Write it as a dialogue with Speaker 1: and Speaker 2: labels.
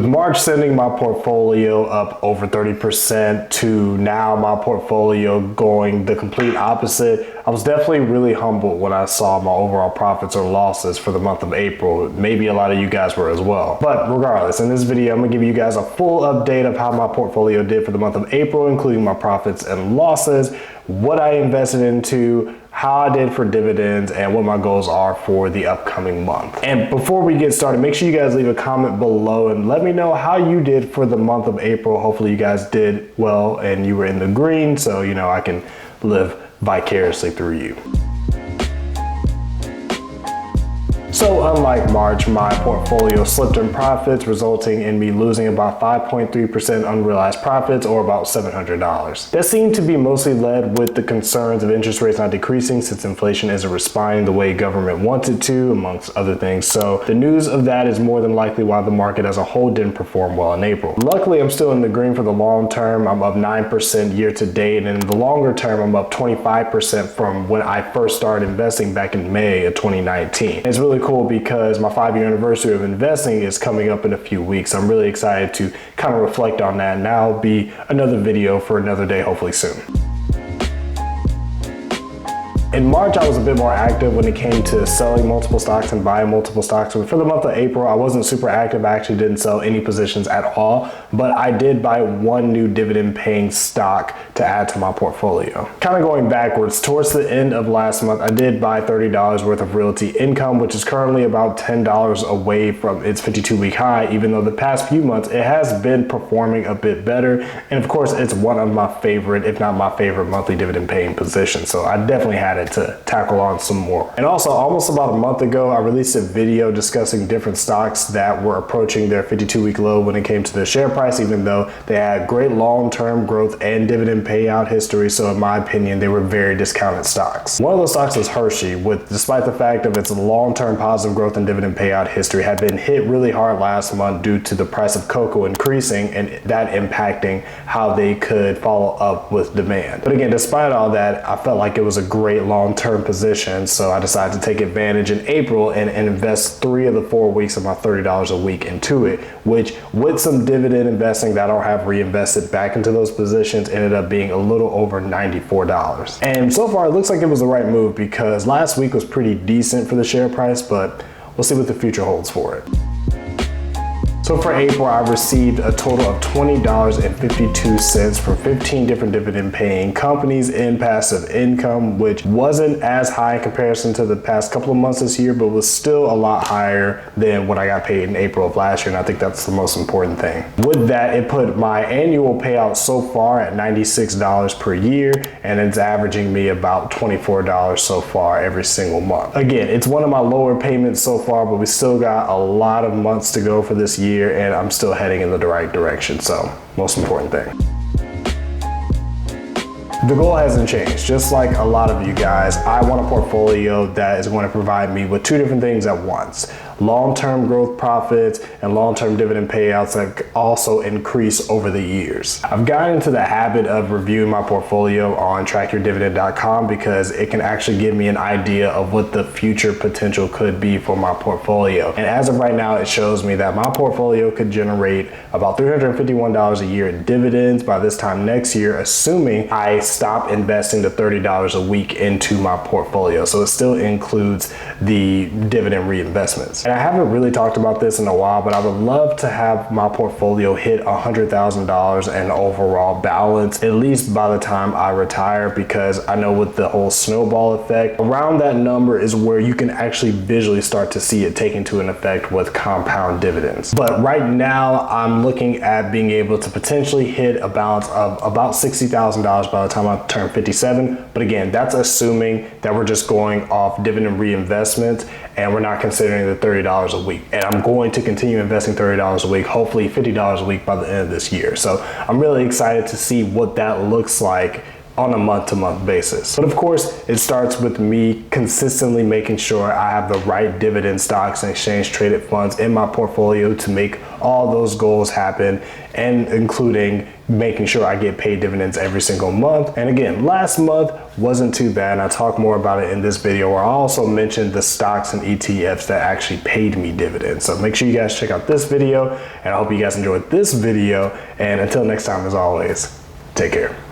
Speaker 1: March sending my portfolio up over 30% to now my portfolio going the complete opposite, I was definitely really humbled when I saw my overall profits or losses for the month of April. Maybe a lot of you guys were as well. But regardless, in this video, I'm gonna give you guys a full update of how my portfolio did for the month of April, including my profits and losses, what I invested into, how I did for dividends, and what my goals are for the upcoming month. And before we get started, make sure you guys leave a comment below and let me know how you did for the month of April. Hopefully you guys did well and you were in the green, so you know I can live vicariously through you. So unlike March, my portfolio slipped in profits, resulting in me losing about 5.3% unrealized profits, or about $700. That seemed to be mostly led with the concerns of interest rates not decreasing since inflation isn't responding the way government wants it to, amongst other things. So the news of that is more than likely why the market as a whole didn't perform well in April. Luckily, I'm still in the green for the long term. I'm up 9% year to date, and in the longer term, I'm up 25% from when I first started investing back in May of 2019. It's really cool because my 5-year anniversary of investing is coming up in a few weeks. I'm really excited to kind of reflect on that, and that'll be another video for another day, hopefully soon. In March, I was a bit more active when it came to selling multiple stocks and buying multiple stocks. For the month of April, I wasn't super active. I actually didn't sell any positions at all, but I did buy one new dividend paying stock to add to my portfolio. Kind of going backwards, towards the end of last month, I did buy $30 worth of Realty Income, which is currently about $10 away from its 52-week high, even though the past few months it has been performing a bit better. And of course, it's one of my favorite, if not my favorite, monthly dividend paying positions. So I definitely had it to tackle on some more. And also, almost about a month ago, I released a video discussing different stocks that were approaching their 52-week low when it came to their share price, even though they had great long-term growth and dividend payout history. So in my opinion, they were very discounted stocks. One of those stocks was Hershey, with, despite the fact of its long-term positive growth and dividend payout history, had been hit really hard last month due to the price of cocoa increasing and that impacting how they could follow up with demand. But again, despite all that, I felt like it was a great long-term position, so I decided to take advantage in April and invest 3 of the 4 weeks of my $30 a week into it, which with some dividend investing that I don't have reinvested back into those positions ended up being a little over $94. And so far it looks like it was the right move because last week was pretty decent for the share price, but we'll see what the future holds for it. So for April, I received a total of $20.52 from 15 different dividend paying companies in passive income, which wasn't as high in comparison to the past couple of months this year, but was still a lot higher than what I got paid in April of last year. And I think that's the most important thing. With that, it put my annual payout so far at $96 per year, and it's averaging me about $24 so far every single month. Again, it's one of my lower payments so far, but we still got a lot of months to go for this year, and I'm still heading in the right direction. So, most important thing. The goal hasn't changed. Just like a lot of you guys, I want a portfolio that is going to provide me with 2 different things at once. Long-term growth profits and long-term dividend payouts that also increase over the years. I've gotten into the habit of reviewing my portfolio on trackyourdividend.com because it can actually give me an idea of what the future potential could be for my portfolio. And as of right now, it shows me that my portfolio could generate about $351 a year in dividends by this time next year, assuming I stop investing the $30 a week into my portfolio. So it still includes the dividend reinvestments. And I haven't really talked about this in a while, but I would love to have my portfolio hit $100,000 in overall balance, at least by the time I retire, because I know with the whole snowball effect, around that number is where you can actually visually start to see it take into an effect with compound dividends. But right now, I'm looking at being able to potentially hit a balance of about $60,000 by the time I turn 57. But again, that's assuming that we're just going off dividend reinvestment and we're not considering the $30 a week. And I'm going to continue investing $30 a week, hopefully $50 a week by the end of this year. So I'm really excited to see what that looks like on a month-to-month basis. But of course, it starts with me consistently making sure I have the right dividend stocks and exchange traded funds in my portfolio to make all those goals happen, and including making sure I get paid dividends every single month. And again, last month wasn't too bad. I talk more about it in this video, where I also mentioned the stocks and ETFs that actually paid me dividends. So make sure you guys check out this video, and I hope you guys enjoyed this video. And until next time, as always, take care.